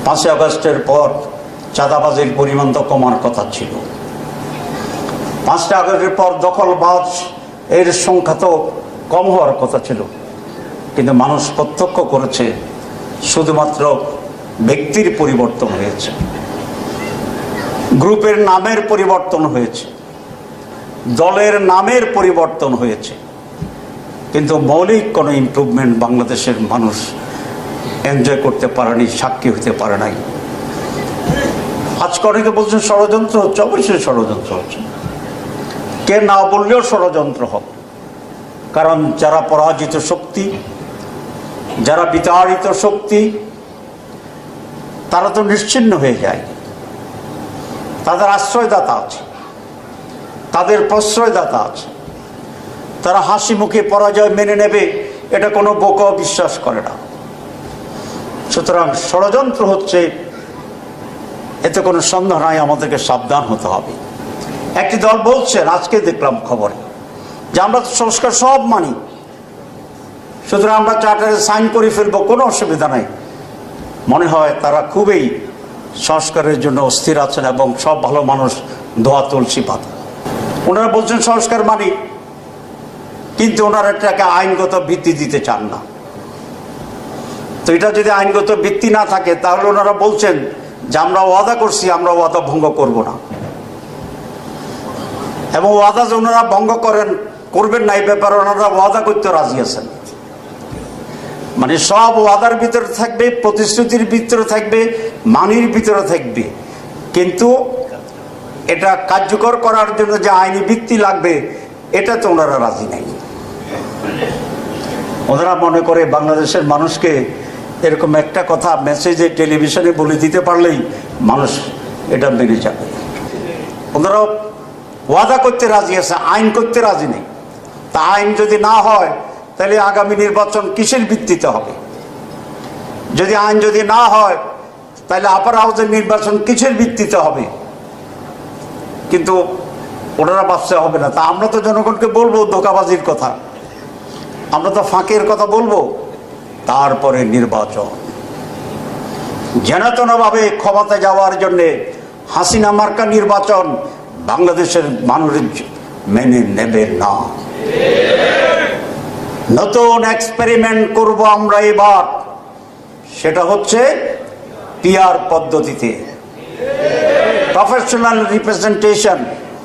5ই আগস্টের পর চাঁদাবাজির পরিমাণ তো কমার কথা ছিল। 5ই আগস্টের পর দখলবাজ এর সংখ্যা তো কম হওয়ার কথা ছিল, কিন্তু মানুষ প্রত্যক্ষ করেছে শুধুমাত্র ব্যক্তির পরিবর্তন হয়েছে, গ্রুপের নামের পরিবর্তন হয়েছে, দলের নামের পরিবর্তন হয়েছে, কিন্তু মৌলিক কোনো ইমপ্রুভমেন্ট বাংলাদেশের মানুষ এনজয় করতে পারেনি, সাক্ষী হতে পারে নাই। আজকে অনেকে বলছেন ষড়যন্ত্র হচ্ছে, অবশ্যই ষড়যন্ত্র হচ্ছে, কে না বললেও ষড়যন্ত্র হবে। কারণ যারা পরাজিত শক্তি, যারা বিতাড়িত শক্তি, তারা তো নিশ্চিহ্ন হয়ে যায়। তাদের আশ্রয়দাতা আছে, তাদের প্রশ্রয়দাতা আছে, তারা হাসি মুখে পরাজয় মেনে নেবে, এটা কোনো বোকা বিশ্বাস করে না। সুতরাং ষড়যন্ত্র হচ্ছে, এতে কোনো সন্দেহ নাই, আমাদেরকে সাবধান হতে হবে। একটি দল বলছেন, আজকে দেখলাম খবরে, যে আমরা তো সংস্কার সব মানি, সুতরাং আমরা চার্টারে সাইন করে ফেলবো, কোনো অসুবিধা নাই। মনে হয় তারা খুবই সংস্কারের জন্য অস্থির আছেন এবং সব ভালো মানুষ দোয়া তুলসী পাতা। ওনারা বলছেন সংস্কার মানি, কিন্তু ওনারা এটাকে আইনগত ভিত্তি দিতে চান না। তো এটা যদি আইনগত ভিত্তি না থাকে, তাহলে ওনারা বলছেন যে আমরা ওয়াদা করছি, আমরা ওয়াদা ভঙ্গ করব না। এবং ওয়াদা যে ওনারা ভঙ্গ করবেন না, এই ব্যাপারে ওনারা ওয়াদা করতে রাজি আছেন। মানে সব ওয়াদার ভিতরে থাকবে, প্রতিশ্রুতির ভিতরে থাকবে, মানির ভিতরে থাকবে, কিন্তু এটা কার্যকর করার জন্য যে আইনি ভিত্তি লাগবে, এটা তো ওনারা রাজি নাই। ওনারা মনে করে বাংলাদেশের মানুষকে এরকম একটা কথা মেসেজে টেলিভিশনে বলে দিতে পারলেই মানুষ এটা মেনে যাবে। ওনারা ওয়াদা করতে রাজি আছে, আইন করতে রাজি নেই। তা আইন যদি না হয়, তাহলে আগামী নির্বাচন কিসের ভিত্তিতে হবে? যদি আইন যদি না হয়, তাহলে আপার হাউসের নির্বাচন কিসের ভিত্তিতে হবে? কিন্তু ওনারা ভাবছে হবে না। তা আমরা তো জনগণকে বলবো ধোঁকাবাজির কথা, আমরা তো ফাঁকের কথা বলবো। তারপরে নির্বাচন যেনতেনভাবে ক্ষমতা যাওয়ার জন্যে হাসিনা মার্কা নির্বাচন বাংলাদেশের মানুষ মেনে নেবে না। নতুন এক্সপেরিমেন্ট করব আমরা এবার, সেটা হচ্ছে পিআর পদ্ধতিতে, প্রফেশনাল রিপ্রেজেন্টেশন।